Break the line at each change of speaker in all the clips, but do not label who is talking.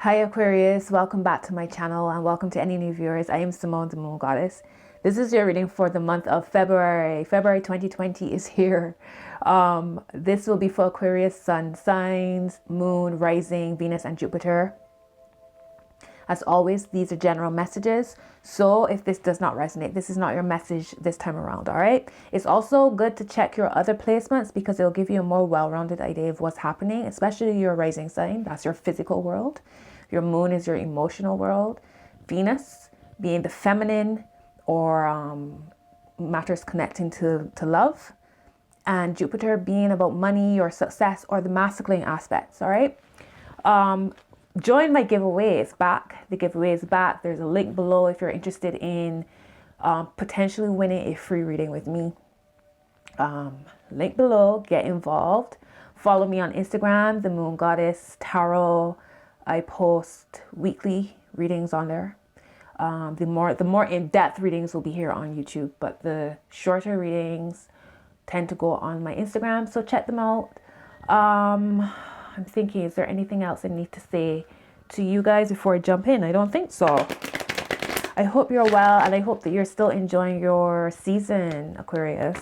Hi Aquarius, welcome back to my channel and welcome to any new viewers. I am Simone, the Moon Goddess. This is your reading for the month of February. February 2020 is here. This will be for Aquarius sun signs, moon, rising, Venus and Jupiter. As always, these are general messages. So if this does not resonate, this is not your message this time around, all right? It's also good to check your other placements because it'll give you a more well-rounded idea of what's happening, especially your rising sign. That's your physical world. Your moon is your emotional world. Venus being the feminine or matters connecting to love. And Jupiter being about money or success or the masculine aspects, all right? Join my giveaway. It's back. The giveaway is back. There's a link below if you're interested in potentially winning a free reading with me. Link below. Get involved. Follow me on Instagram, the Moon Goddess Tarot. I post weekly readings on there. The more in-depth readings will be here on YouTube, but the shorter readings tend to go on my Instagram. So check them out. I'm thinking, is there anything else I need to say to you guys before I jump in? I don't think so. I hope you're well and I hope that you're still enjoying your season, Aquarius.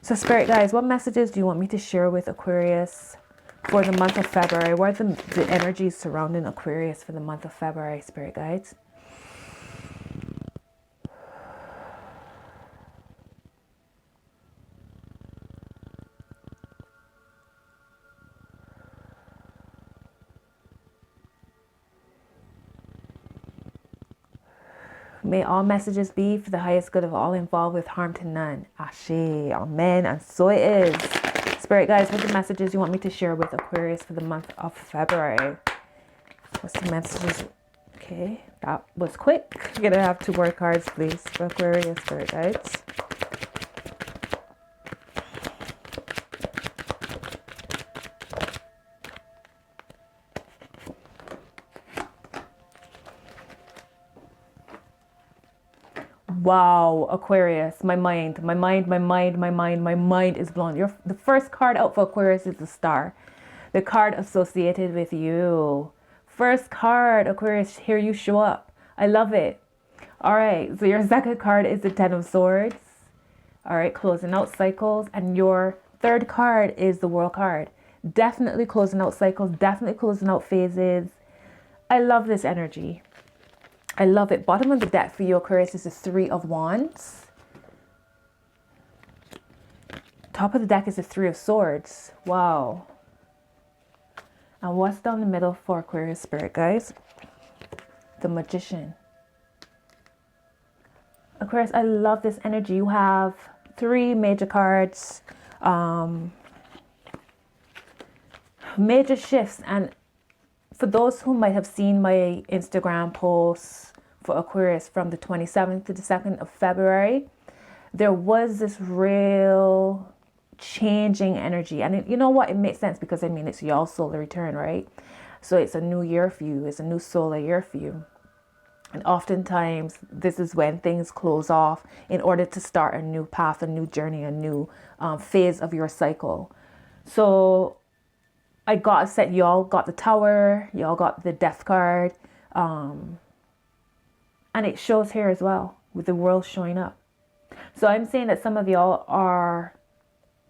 So Spirit guys, what messages do you want me to share with Aquarius for the month of February? What are the energies surrounding Aquarius for the month of February, Spirit guides? May all messages be for the highest good of all involved with harm to none. Ashe, amen, and so it is. Spirit guides, what are the messages you want me to share with Aquarius for the month of February? What's the messages? Okay, that was quick. You're gonna have 2 more cards, please, for Aquarius, Spirit guides. Wow, Aquarius, my mind is blown. The first card out for Aquarius is the Star, the card associated with you. First card, Aquarius, here you show up. I love it. All right, so your second card is the Ten of Swords. All right, closing out cycles. And your third card is the World card. Definitely closing out cycles, definitely closing out phases. I love this energy. I love it. Bottom of the deck for you, Aquarius, is the 3 of Wands. Top of the deck is the 3 of Swords. Wow. And what's down the middle for Aquarius, Spirit guys? The Magician. Aquarius, I love this energy. You have 3 major cards. Major shifts. And for those who might have seen my Instagram posts for Aquarius from the 27th to the 2nd of February, there was this real changing energy. And you know what? It makes sense because, I mean, it's y'all solar return, right? So it's a new year for you. It's a new solar year for you. And oftentimes, this is when things close off in order to start a new path, a new journey, a new phase of your cycle. So I got set, y'all got the Tower, y'all got the Death card. And it shows here as well with the World showing up. So I'm saying that some of y'all are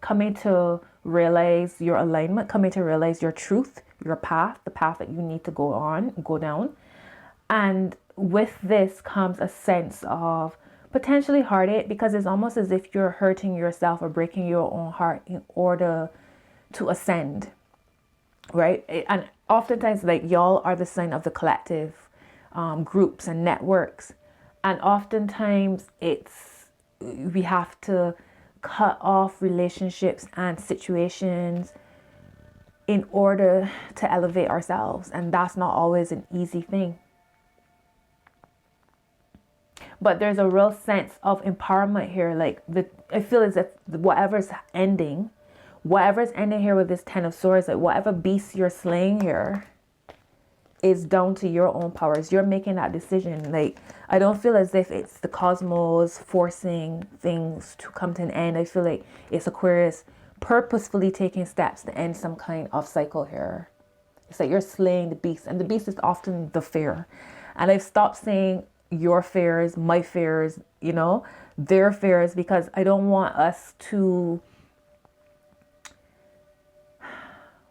coming to realize your alignment, coming to realize your truth, your path, the path that you need to go down. And with this comes a sense of potentially heartache because it's almost as if you're hurting yourself or breaking your own heart in order to ascend. Right? And oftentimes, like, y'all are the sign of the collective, groups and networks. And oftentimes we have to cut off relationships and situations in order to elevate ourselves. And that's not always an easy thing. But there's a real sense of empowerment here. Like, I feel as if whatever's ending here with this 10 of Swords, like whatever beast you're slaying here is down to your own powers. You're making that decision. Like, I don't feel as if it's the cosmos forcing things to come to an end. I feel like it's Aquarius purposefully taking steps to end some kind of cycle here. It's like you're slaying the beast, and the beast is often the fear. And I've stopped saying your fears, my fears, you know, their fears, because I don't want us to,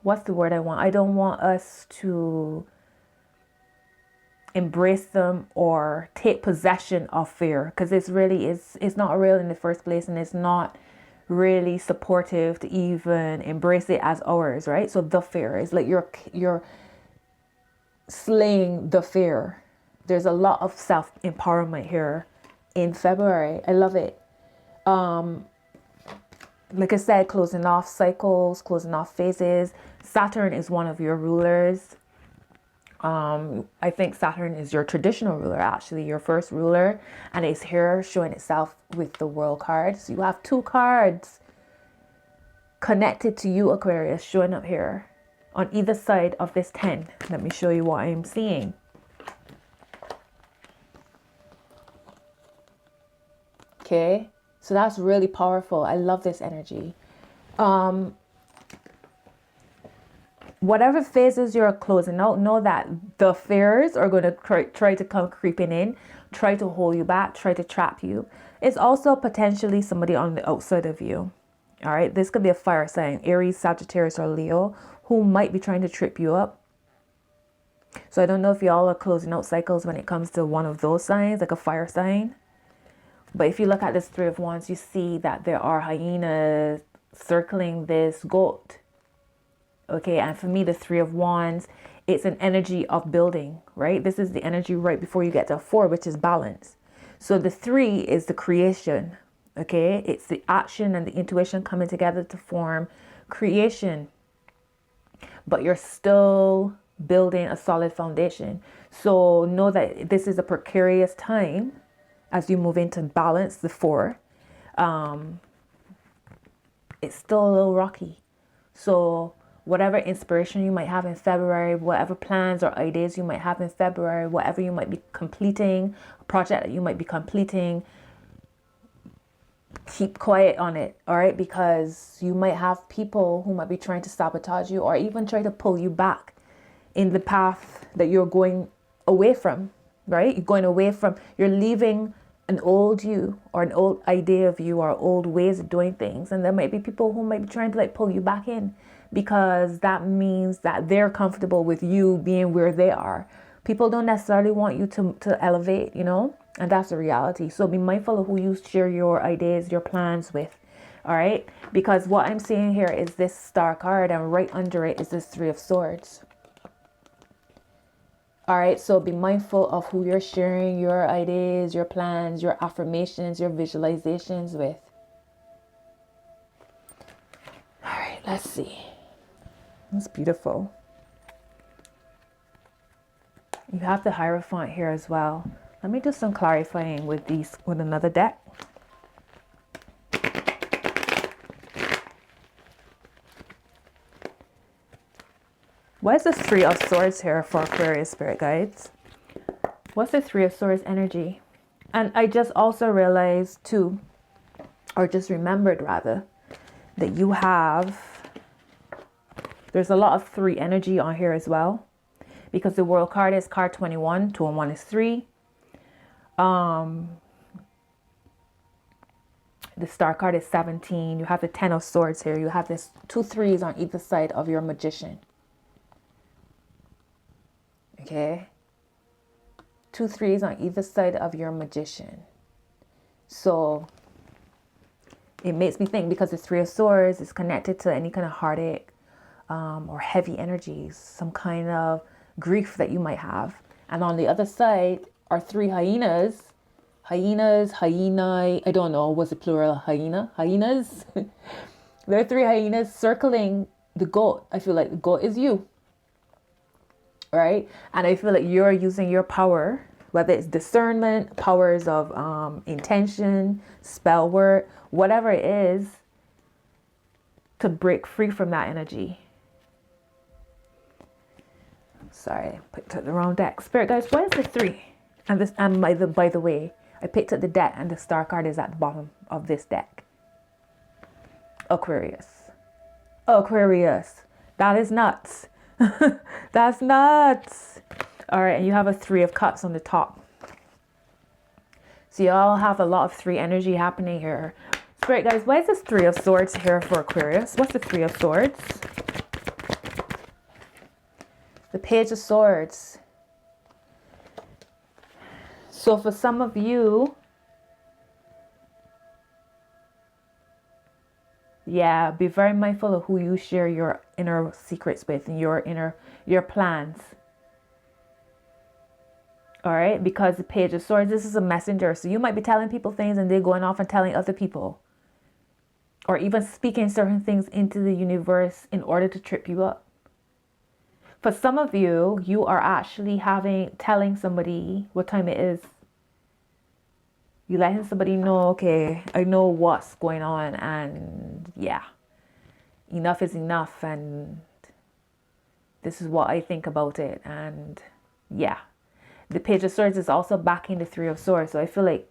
what's the word I want? I don't want us to embrace them or take possession of fear, because it's not real in the first place, and it's not really supportive to even embrace it as ours, right? So the fear is like you're slaying the fear. There's a lot of self-empowerment here in February. I love it. Like I said, closing off cycles, closing off phases. Saturn is one of your rulers. I think Saturn is your traditional ruler, actually, your first ruler, and it's here showing itself with the World card. So you have two cards connected to you, Aquarius, showing up here on either side of this 10. Let me show you what I'm seeing. Okay, so that's really powerful. I love this energy. Whatever phases you're closing out, know that the fears are going to try to come creeping in, try to hold you back, try to trap you. It's also potentially somebody on the outside of you. All right, this could be a fire sign, Aries, Sagittarius, or Leo, who might be trying to trip you up. So I don't know if y'all are closing out cycles when it comes to one of those signs, like a fire sign. But if you look at this Three of Wands, you see that there are hyenas circling this goat. Okay, and for me, the Three of Wands, it's an energy of building, right? This is the energy right before you get to 4, which is balance. So the 3 is the creation, okay? It's the action and the intuition coming together to form creation. But you're still building a solid foundation. So know that this is a precarious time as you move into balance, the 4. It's still a little rocky. So whatever inspiration you might have in February, whatever plans or ideas you might have in February, whatever you might be completing, a project that you might be completing, keep quiet on it, all right? Because you might have people who might be trying to sabotage you or even try to pull you back in the path that you're going away from, right? You're leaving an old you or an old idea of you or old ways of doing things. And there might be people who might be trying to like pull you back in, because that means that they're comfortable with you being where they are. People don't necessarily want you to elevate, you know, and that's the reality. So be mindful of who you share your ideas, your plans with, all right? Because what I'm seeing here is this Star card, and right under it is this Three of Swords. All right, so be mindful of who you're sharing your ideas, your plans, your affirmations, your visualizations with. All right, let's see. It's beautiful. You have the Hierophant here as well. Let me do some clarifying with another deck. What is the Three of Swords here for Aquarius spirit guides? What's the Three of Swords energy? And I just also realized too, or just remembered rather, that you have, there's a lot of 3 energy on here as well, because the World card is card 21, 2 and 1 is 3. The Star card is 17. You have the 10 of Swords here. You have this 2 3s on either side of your Magician. Okay, 2 3s on either side of your Magician. So it makes me think, because the Three of Swords is connected to any kind of heartache, or heavy energies, some kind of grief that you might have. And on the other side are 3 hyenas. Hyenae, I don't know, was it plural hyena? Hyenas? There are 3 hyenas circling the goat. I feel like the goat is you, right? And I feel like you're using your power, whether it's discernment, powers of intention, spell work, whatever it is, to break free from that energy. Sorry, I picked up the wrong deck. Spirit guys, what is the 3? And by the way, I picked up the deck and the Star card is at the bottom of this deck. Aquarius. That is nuts. That's nuts. All right, and you have a 3 of Cups on the top. So y'all have a lot of 3 energy happening here. Spirit guys, why is this 3 of Swords here for Aquarius? What's the 3 of Swords? The Page of Swords. So for some of you, yeah, be very mindful of who you share your inner secrets with and your plans. All right, because the Page of Swords, this is a messenger. So you might be telling people things and they're going off and telling other people. Or even speaking certain things into the universe in order to trip you up. For some of you, you are actually telling somebody what time it is. You letting somebody know, okay, I know what's going on, and yeah, enough is enough, and this is what I think about it, and yeah. The Page of Swords is also backing the 3 of Swords, so I feel like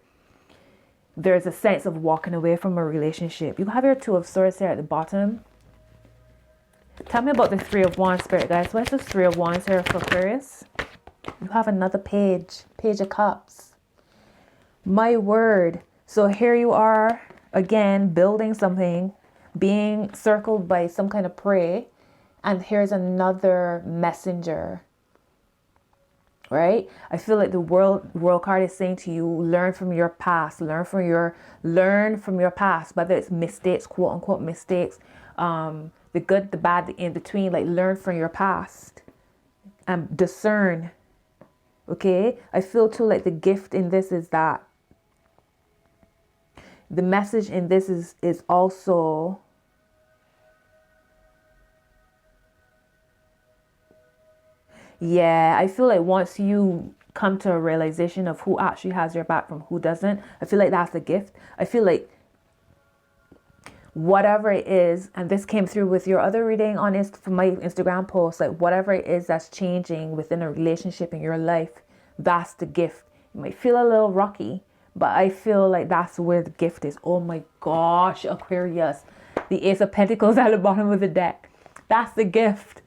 there's a sense of walking away from a relationship. You have your 2 of Swords here at the bottom. Tell me about the 3 of Wands, Spirit guys. What's this 3 of Wands here for Aquarius? You have another Page of Cups. My word. So here you are again, building something, being circled by some kind of prey, and here's another messenger. Right? I feel like the world card is saying to you, learn from your past, learn from your past, whether it's mistakes, quote unquote mistakes, the good, the bad, the in between, like learn from your past and discern. Okay? I feel too like the gift in this is that the message in this is also yeah, I feel like once you come to a realization of who actually has your back from who doesn't, I feel like that's the gift. I feel like whatever it is, and this came through with your other reading on from my Instagram post, like whatever it is that's changing within a relationship in your life, that's the gift. It might feel a little rocky, but I feel like that's where the gift is. Oh my gosh, Aquarius. The Ace of Pentacles at the bottom of the deck. That's the gift.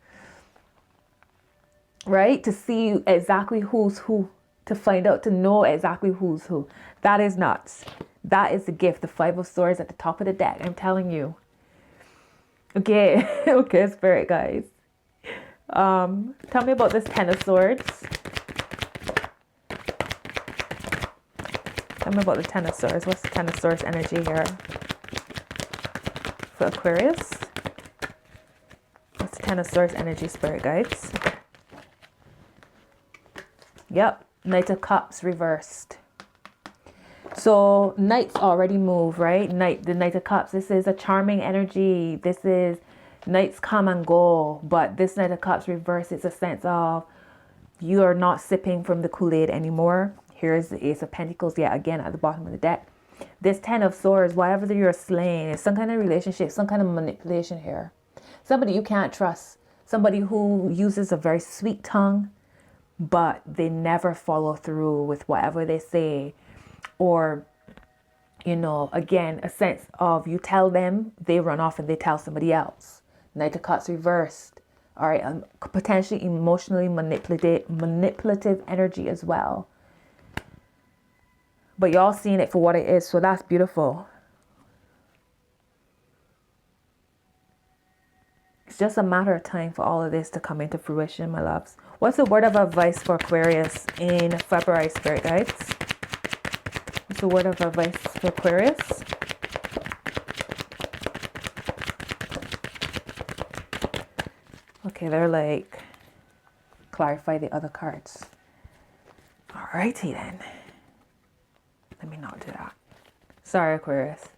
Right? To see exactly who's who. To find out, to know exactly who's who. That is nuts. That is the gift. The 5 of Swords at the top of the deck. I'm telling you. Okay. Okay, Spirit guys. Tell me about this 10 of Swords. Tell me about the 10 of Swords. What's the 10 of Swords energy here for Aquarius? What's the 10 of Swords energy, Spirit guides? Yep. Knight of Cups reversed. So Knights already move, right? The Knight of Cups. This is a charming energy. This is Knights come and go. But this Knight of Cups reversed. It's a sense of you are not sipping from the Kool-Aid anymore. Here's the Ace of Pentacles yet again at the bottom of the deck. This 10 of Swords, whatever you're slaying, is some kind of relationship, some kind of manipulation here. Somebody you can't trust. Somebody who uses a very sweet tongue, but they never follow through with whatever they say. Or, you know, again, a sense of you tell them, they run off and they tell somebody else. Knight of Cups reversed. All right, potentially emotionally manipulative energy as well. But y'all seeing it for what it is, so that's beautiful. It's just a matter of time for all of this to come into fruition, my loves. What's the word of advice for Aquarius in February, Spirit guides? What's the word of advice for Aquarius? Okay, they're like, clarify the other cards. Alrighty then. Let me not do that. Sorry, Aquarius.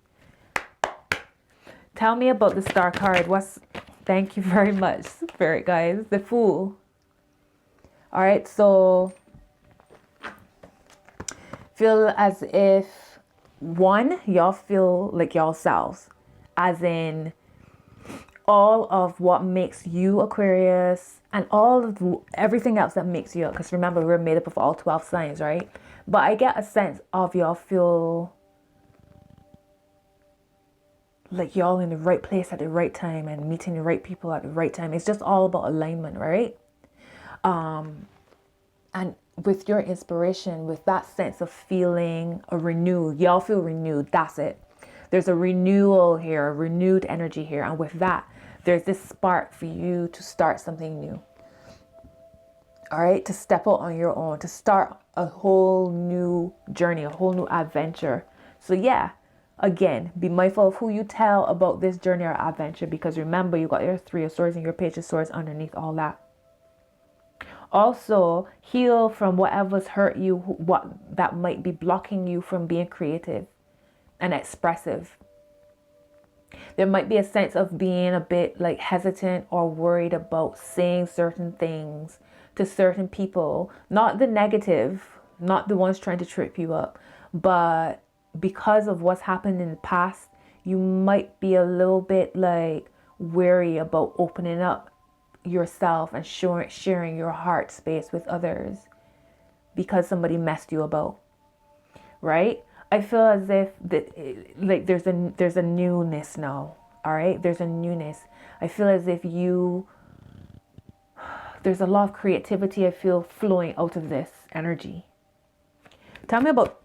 Tell me about the Star card. Thank you very much, Spirit guys. The Fool. All right, so feel as if y'all feel like yourselves, as in all of what makes you Aquarius and all of everything else that makes you, because remember, we're made up of all 12 signs, right? But I get a sense of y'all feel like you're all in the right place at the right time and meeting the right people at the right time. It's just all about alignment, right? And with your inspiration, with that sense of feeling a renewed, y'all feel renewed. That's it. There's a renewal here, a renewed energy here. And with that, there's this spark for you to start something new. All right, to step out on your own, to start a whole new journey, a whole new adventure. So yeah, again, be mindful of who you tell about this journey or adventure, because remember, you got your Three of Swords and your Page of Swords underneath all that. Also, heal from whatever's hurt you, what that might be blocking you from being creative and expressive. There might be a sense of being a bit like hesitant or worried about saying certain things to certain people, not the negative, not the ones trying to trip you up, but because of what's happened in the past, you might be a little bit like wary about opening up yourself and sharing your heart space with others because somebody messed you about, right? I feel as if like there's a newness now. All right, there's a newness. I feel as if there's a lot of creativity I feel flowing out of this energy. Tell me about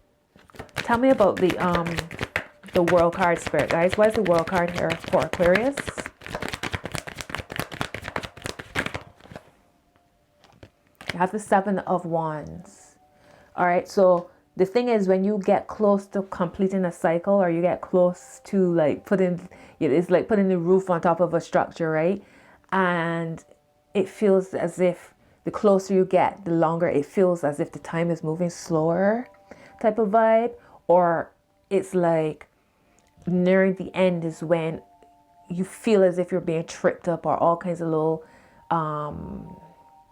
the World card, Spirit guys. What is the World card here for Aquarius? You have the Seven of Wands. All right, so the thing is, when you get close to completing a cycle, or you get close to like it's like putting the roof on top of a structure, right? And it feels as if the closer you get, the longer it feels as if the time is moving slower type of vibe. Or it's like nearing the end is when you feel as if you're being tripped up, or all kinds of little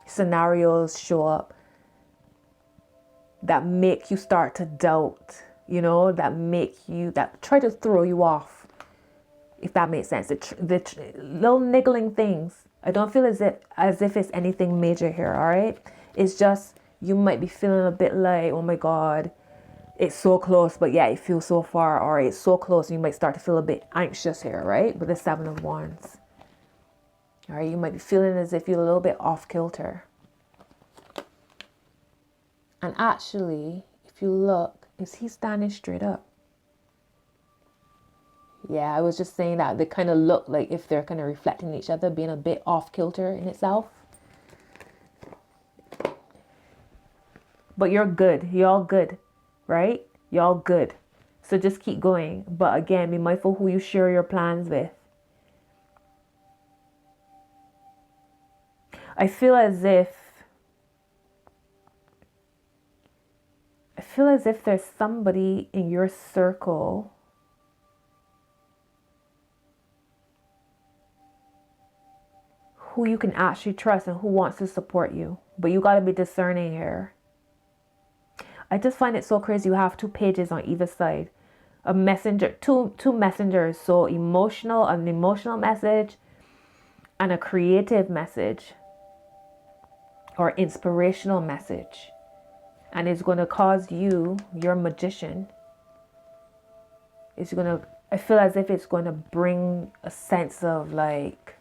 scenarios show up that make you start to doubt, that try to throw you off, if that makes sense. The little niggling things. I don't feel as if it's anything major here, all right? It's just you might be feeling a bit like, oh my God, it's so close, but yeah, it feels so far, or it's so close, and you might start to feel a bit anxious here, right? With the Seven of Wands. All right, you might be feeling as if you're a little bit off kilter. And actually, if you look, is he standing straight up? Yeah, I was just saying that they kind of look like if they're kind of reflecting each other, being a bit off kilter in itself. But you're good. Y'all good, right? Y'all good. So just keep going. But again, be mindful who you share your plans with. I feel as if there's somebody in your circle who you can actually trust and who wants to support you. But you got to be discerning here. I just find it so crazy. You have two pages on either side. A messenger, two messengers. So an emotional message and a creative message or inspirational message. And it's going to cause you, your magician, I feel as if it's going to bring a sense of like,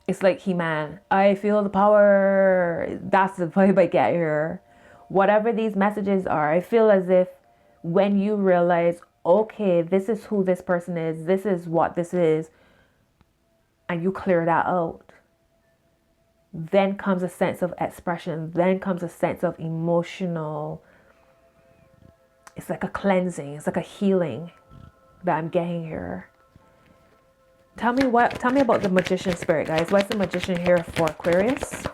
it's like He-Man. I feel the power. That's the vibe I get here. Whatever these messages are, I feel as if when you realize, okay, this is who this person is, this is what this is, and you clear that out, then comes a sense of expression, then comes a sense of emotional, it's like a cleansing, it's like a healing that I'm getting here. Tell me about the Magician, Spirit guys. What's the Magician here for Aquarius?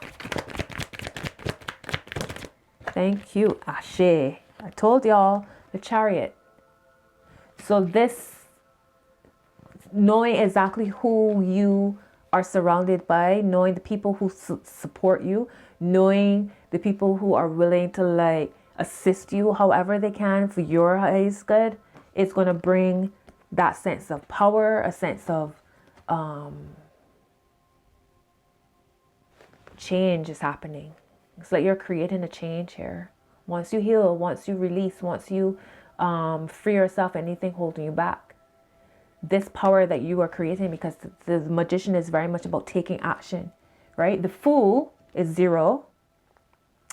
Thank you, Ashe. I told y'all, the Chariot. So this, knowing exactly who you are surrounded by, knowing the people who support you, knowing the people who are willing to like assist you however they can for your highest good, it's going to bring that sense of power, a sense of change is happening. It's like you're creating a change here. Once you heal, once you release, once you Free yourself, anything holding you back. This power that you are creating, because the magician is very much about taking action, right? The fool is 0.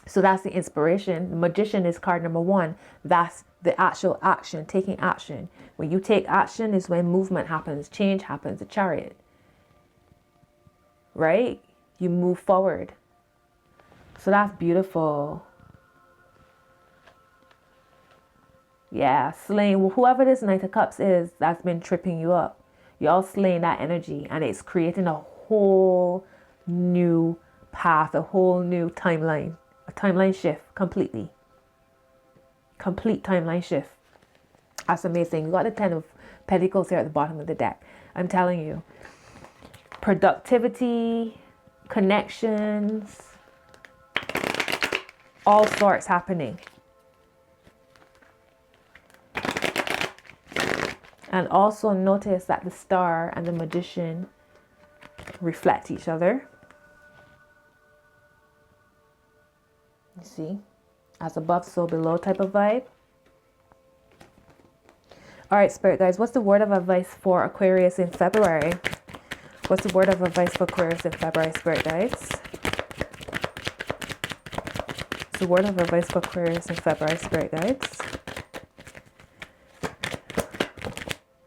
So that's the inspiration. The magician is card number 1. That's the actual action, taking action. When you take action is when movement happens, change happens, the Chariot. Right? You move forward. So that's beautiful. Yeah, slaying whoever this Knight of Cups is that's been tripping you up. You're all slaying that energy, and it's creating a whole new path, a whole new timeline. A timeline shift completely. Complete timeline shift. That's amazing. You got the 10 of Pentacles here at the bottom of the deck. I'm telling you. Productivity, connections, all sorts happening. And also notice that the Star and the Magician reflect each other. You see? As above, so below type of vibe. All right, Spirit guys, what's the word of advice for Aquarius in February? What's the word of advice for Aquarius in February, Spirit guys? What's the word of advice for Aquarius in February, Spirit guides?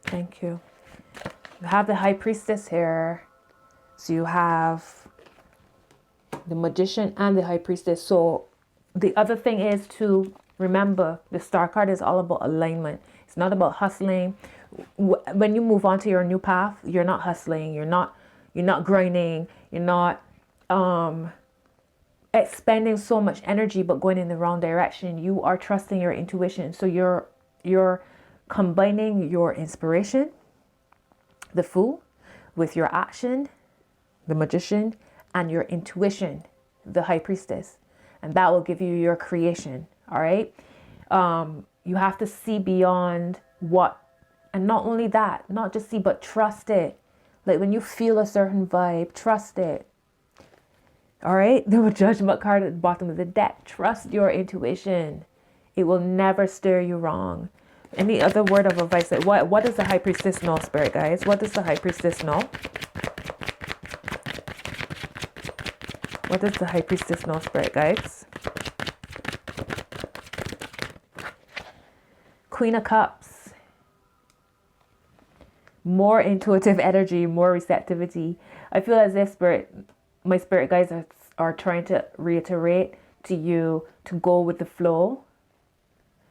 Thank you. You have the High Priestess here. So you have the Magician and the High Priestess. So the other thing is to remember the Star card is all about alignment. It's not about hustling. When you move on to your new path, you're not hustling. You're not grinding. You're not expending so much energy but going in the wrong direction. You are trusting your intuition. So you're combining your inspiration, the Fool, with your action, the Magician, and your intuition, the High Priestess. And that will give you your creation. All right. You have to see beyond what, and not only that, not just see, but trust it. Like when you feel a certain vibe, trust it. All right. The Judgment card at the bottom of the deck. Trust your intuition. It will never steer you wrong. Any other word of advice? What does the High Priestess know, Spirit guys? What does the High Priestess know? What does the High Priestess know, Spirit guides? Queen of Cups. More intuitive energy, more receptivity. I feel as if my spirit guides are trying to reiterate to you to go with the flow,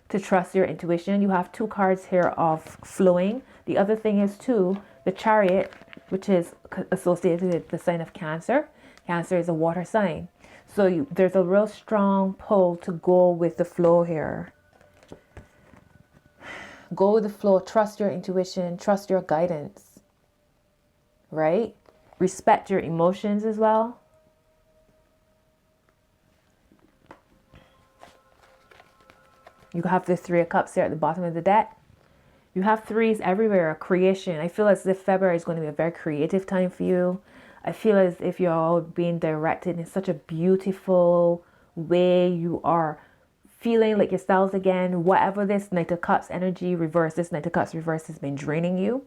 to trust your intuition. You have 2 cards here of flowing. The other thing is too, the Chariot, which is associated with the sign of Cancer. Cancer is a water sign. So there's a real strong pull to go with the flow here. Go with the flow. Trust your intuition. Trust your guidance. Right? Respect your emotions as well. You have the 3 of Cups here at the bottom of the deck. You have 3s everywhere. Creation. I feel as if February is going to be a very creative time for you. I feel as if you're all being directed in such a beautiful way. You are feeling like yourselves again. Whatever this Knight of Cups energy reverse, this Knight of Cups reverse has been draining you.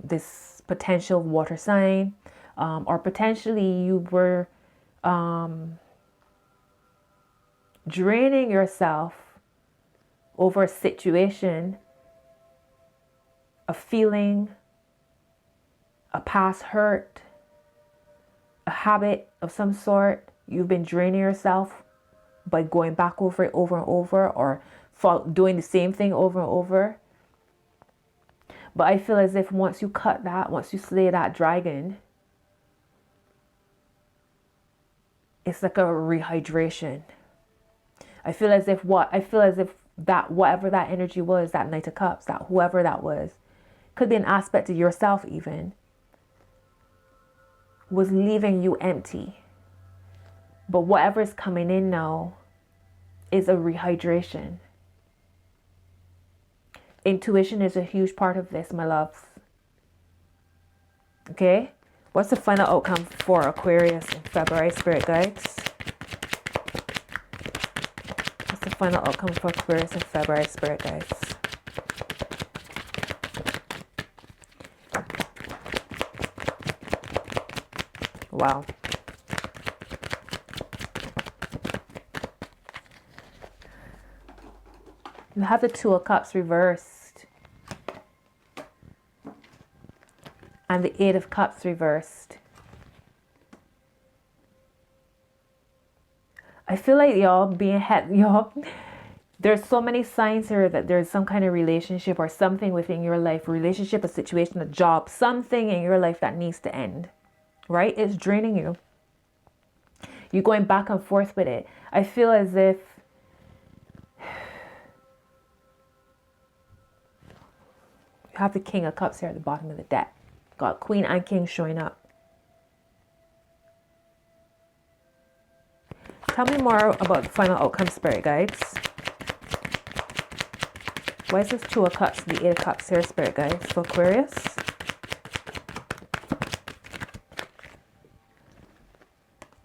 This potential water sign, or potentially you were draining yourself over a situation, a feeling, a past hurt, a habit of some sort. You've been draining yourself by going back over it over and over, or doing the same thing over and over. But I feel as if once you cut that, once you slay that dragon, it's like a rehydration. I feel as if that whatever that energy was, that Knight of Cups, that whoever that was, could be an aspect of yourself even, was leaving you empty. But whatever is coming in now is a rehydration. Intuition is a huge part of this, my loves. Okay? What's the final outcome for Aquarius in February, spirit guides? What's the final outcome for Aquarius in February, Spirit guides? Wow. You have the Two of Cups reversed. And the Eight of Cups reversed. I feel like there's so many signs here that there's some kind of relationship or something within your life, a relationship, a situation, a job, something in your life that needs to end, right? It's draining you. You're going back and forth with it. I feel as if you have the King of Cups here at the bottom of the deck. Got Queen and King showing up. Tell me more about the final outcome, Spirit guides. Why is this Two of Cups, the Eight of Cups here, Spirit guides, for Aquarius?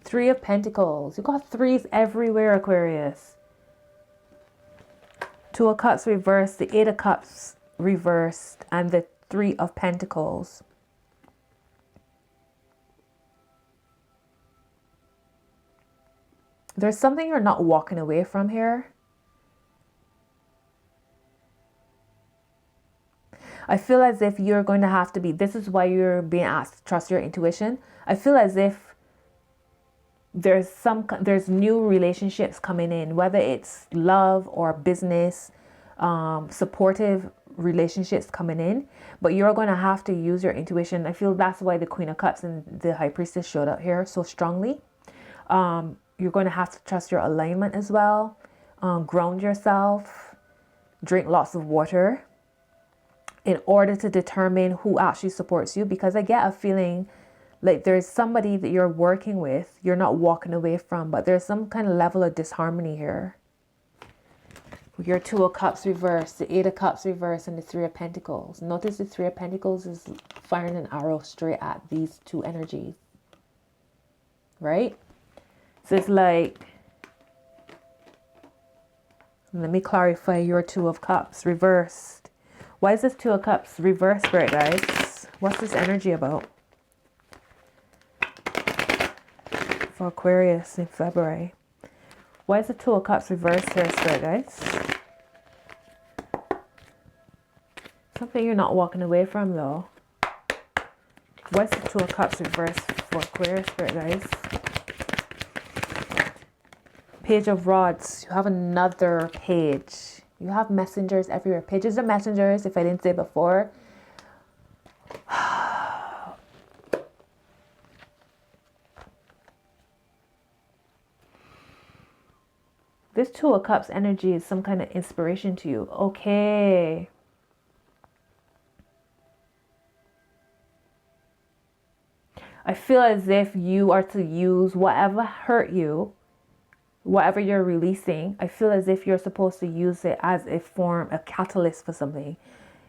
Three of Pentacles. You got threes everywhere, Aquarius. Two of Cups reversed, the Eight of Cups reversed, and the Three of Pentacles. There's something you're not walking away from here. I feel as if you're going to have to be, this is why you're being asked to trust your intuition. I feel as if there's new relationships coming in, whether it's love or business, supportive relationships coming in, but you're going to have to use your intuition. I feel that's why the Queen of Cups and the High Priestess showed up here so strongly. You're going to have to trust your alignment as well. Ground yourself. Drink lots of water in order to determine who actually supports you. Because I get a feeling like there's somebody that you're working with, you're not walking away from, but there's some kind of level of disharmony here. Your Two of Cups reversed, the Eight of Cups reversed, and the Three of Pentacles. Notice the Three of Pentacles is firing an arrow straight at these two energies. Right? So it's like, let me clarify your Two of Cups reversed. Why is this Two of Cups reversed, Spirit guys? What's this energy about for Aquarius in February? Why is the Two of Cups reversed here, Spirit guys? Something you're not walking away from though. Why is the Two of Cups reversed for Aquarius, Spirit guys? Page of Rods. You have another page. You have messengers everywhere. Pages of messengers, if I didn't say before. This Two of Cups energy is some kind of inspiration to you. Okay. I feel as if you are to use whatever hurt you, whatever you're releasing, I feel as if you're supposed to use it as a form, a catalyst for something.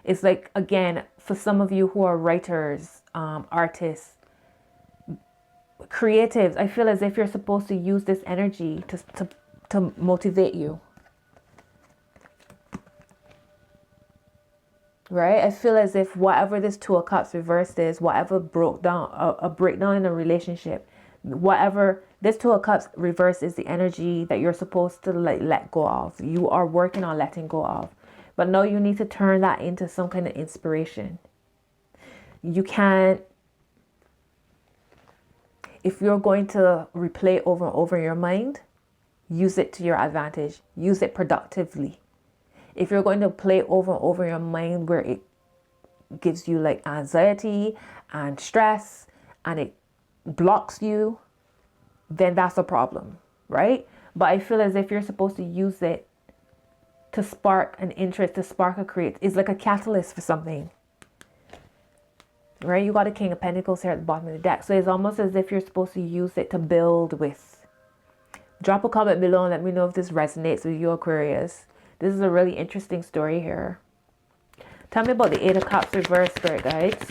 It's like, again, for some of you who are writers, artists, creatives, I feel as if you're supposed to use this energy to motivate you. Right? I feel as if whatever this Two of Cups reversed is, whatever broke down, a breakdown in a relationship, whatever this Two of Cups reverse is the energy that you're supposed to let go of. You are working on letting go of. But now you need to turn that into some kind of inspiration. You can't, if you're going to replay over and over in your mind, use it to your advantage. Use it productively. If you're going to play over and over in your mind where it gives you like anxiety and stress and it blocks you, then that's a problem, right? But I feel as if you're supposed to use it to spark an interest, to spark a create. It's like a catalyst for something, right? You got a King of Pentacles here at the bottom of the deck. So it's almost as if you're supposed to use it to build with. Drop a comment below and let me know if this resonates with you, Aquarius. This is a really interesting story here. Tell me about the Eight of Cups reverse, Spirit guides.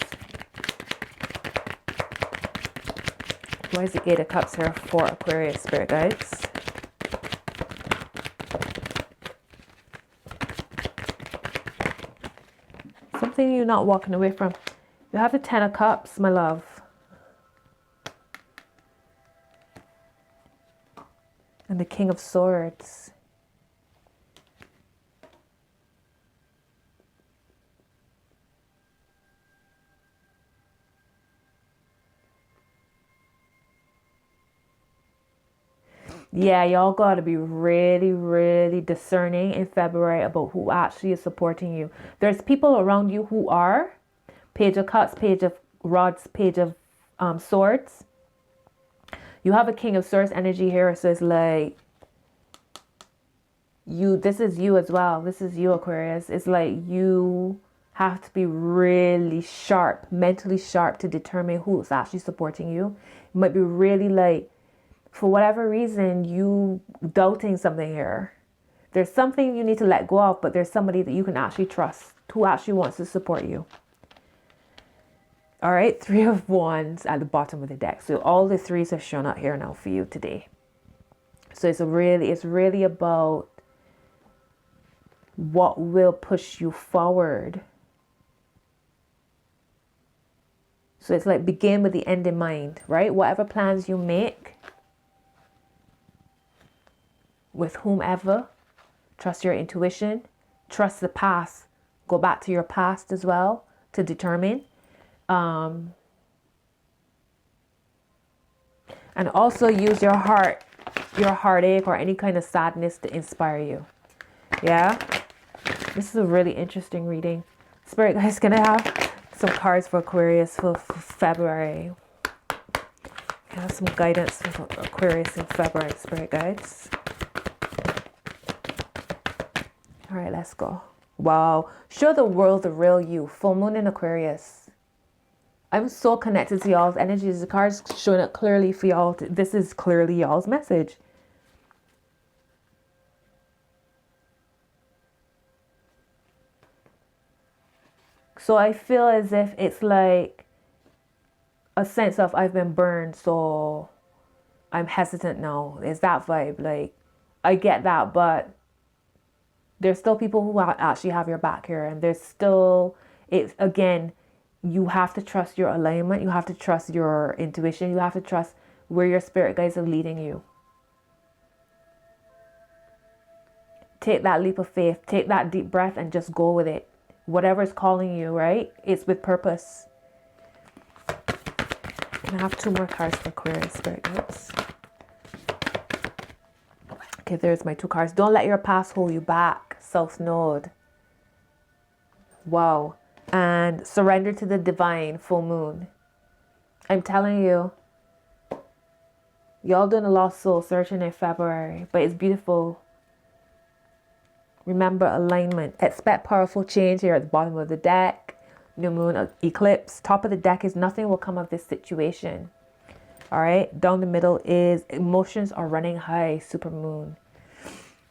Why is the Eight of Cups here for Aquarius, Spirit guides? something you're not walking away from. You have the Ten of Cups, my love. And the King of Swords. Yeah, y'all got to be really, really discerning in February about who actually is supporting you. There's people around you who are. Page of Cups, Page of Rods, Page of Swords. You have a King of Swords energy here. So it's like you, this is you as well. This is you, Aquarius. It's like you have to be really sharp, mentally sharp to determine who's actually supporting you. It might be really like, for whatever reason, you doubting something here. There's something you need to let go of, but there's somebody that you can actually trust who actually wants to support you. All right, Three of Wands at the bottom of the deck. So all the threes have shown up here now for you today. So it's really about what will push you forward. So it's like begin with the end in mind, right? Whatever plans you make with whomever, trust your intuition, trust the past. Go back to your past as well to determine. And also use your heart, your heartache or any kind of sadness to inspire you. Yeah, this is a really interesting reading. Spirit guys, gonna have some cards for Aquarius for February. Have some guidance for Aquarius in February, Spirit guides. All right, let's go. Wow, show the world the real you. Full moon in Aquarius. I'm so connected to y'all's energies. The cards showing up clearly for y'all. This is clearly y'all's message. So I feel as if it's like a sense of I've been burned, so I'm hesitant now. It's that vibe. Like, I get that, but there's still people who actually have your back here. And there's still, it's again, you have to trust your alignment. You have to trust your intuition. You have to trust where your spirit guides are leading you. Take that leap of faith. Take that deep breath and just go with it. Whatever is calling you, right? It's with purpose. And I have two more cards for Aquarius, spirit guides. Okay, there's my two cards. Don't let your past hold you back. South Node. Wow. And surrender to the divine, full moon. I'm telling you, y'all doing a lost soul searching in February, but it's beautiful. Remember alignment. Expect powerful change here at the bottom of the deck. New moon, eclipse. Top of the deck is nothing will come of this situation. All right. Down the middle is emotions are running high. Super moon.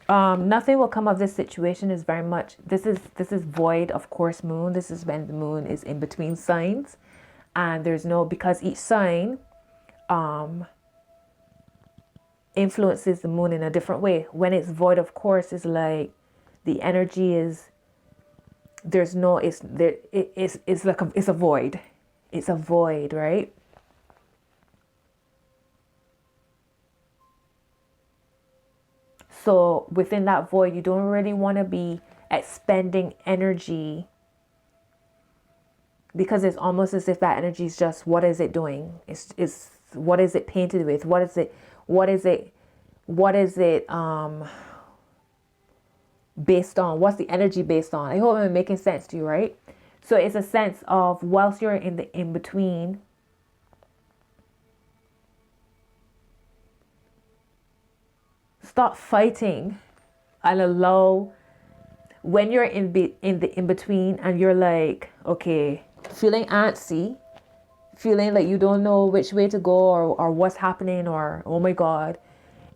Nothing will come of this situation is very much, this is void, of course, moon. This is when the moon is in between signs. And there's no, because each sign influences the moon in a different way. When it's void, of course, is like the energy is, there's no, it's there, it's like it's a void. It's a void, right? So within that void, you don't really want to be expending energy, because it's almost as if that energy is just, what is it doing? It's what is it painted with? What is it based on? What's the energy based on? I hope I'm making sense to you, right? So it's a sense of, whilst you're in the in-between, stop fighting and allow, when you're in the in-between and you're like, okay, feeling antsy, feeling like you don't know which way to go or what's happening, or oh my God,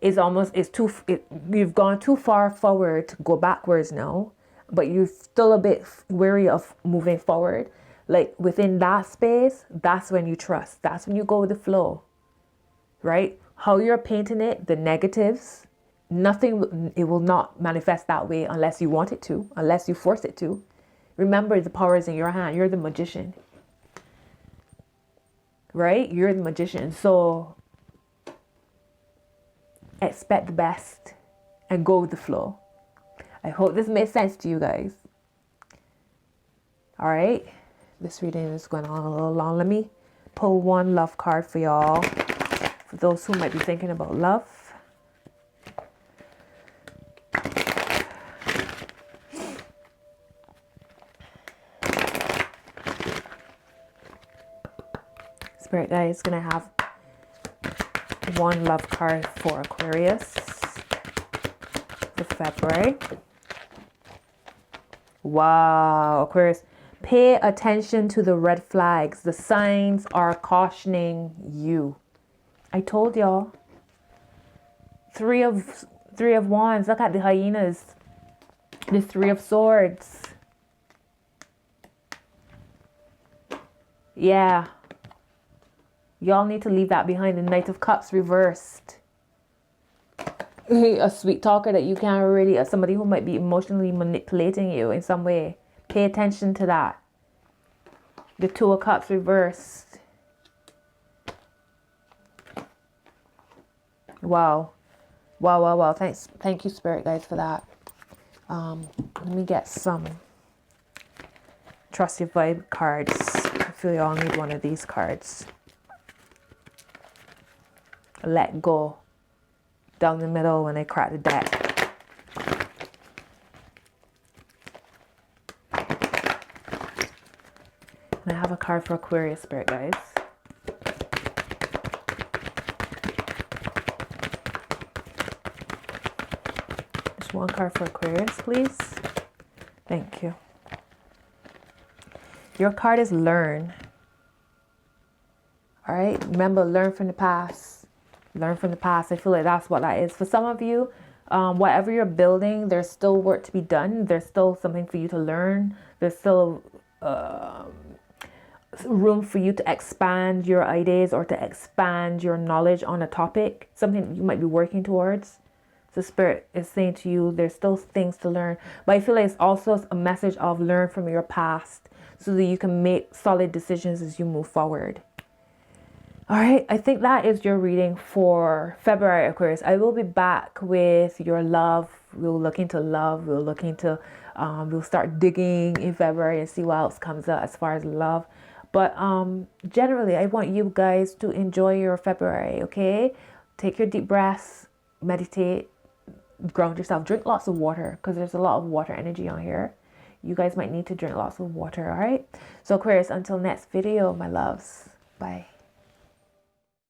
you've gone too far forward to go backwards now, but you're still a bit wary of moving forward. Like within that space, that's when you trust. That's when you go with the flow, right? How you're painting it, the negatives, nothing, it will not manifest that way unless you want it to, unless you force it to. Remember, the power is in your hand. You're the magician. Right? You're the magician. So expect the best and go with the flow. I hope this makes sense to you guys. All right. This reading is going on a little long. Let me pull one love card for y'all. For those who might be thinking about love. Spirit guide is going to have one love card for Aquarius for February. Wow, Aquarius. Pay attention to the red flags. The signs are cautioning you. I told y'all. Three of Wands. Look at the hyenas. The Three of Swords. Yeah. Y'all need to leave that behind. The Knight of Cups reversed. A sweet talker that you can't really, somebody who might be emotionally manipulating you in some way. Pay attention to that. The Two of Cups reversed. Wow. Wow, wow, wow. Thank you, Spirit guys, for that. Let me get some Trust Your Vibe cards. I feel y'all need one of these cards. Let go. Down the middle when they crack the deck. And I have a card for Aquarius, Spirit guys. Just one card for Aquarius, please. Thank you. Your card is learn. All right. Remember, learn from the past. Learn from the past. I feel like that's what that is. For some of you, whatever you're building, there's still work to be done. There's still something for you to learn. There's still room for you to expand your ideas or to expand your knowledge on a topic. Something you might be working towards. So Spirit is saying to you, there's still things to learn. But I feel like it's also a message of learn from your past so that you can make solid decisions as you move forward. All right, I think that is your reading for February, Aquarius. I will be back with your love. We'll look into love. We'll look into, we'll start digging in February and see what else comes up as far as love. But generally, I want you guys to enjoy your February, okay? Take your deep breaths, meditate, ground yourself, drink lots of water because there's a lot of water energy on here. You guys might need to drink lots of water, all right? So Aquarius, until next video, my loves. Bye.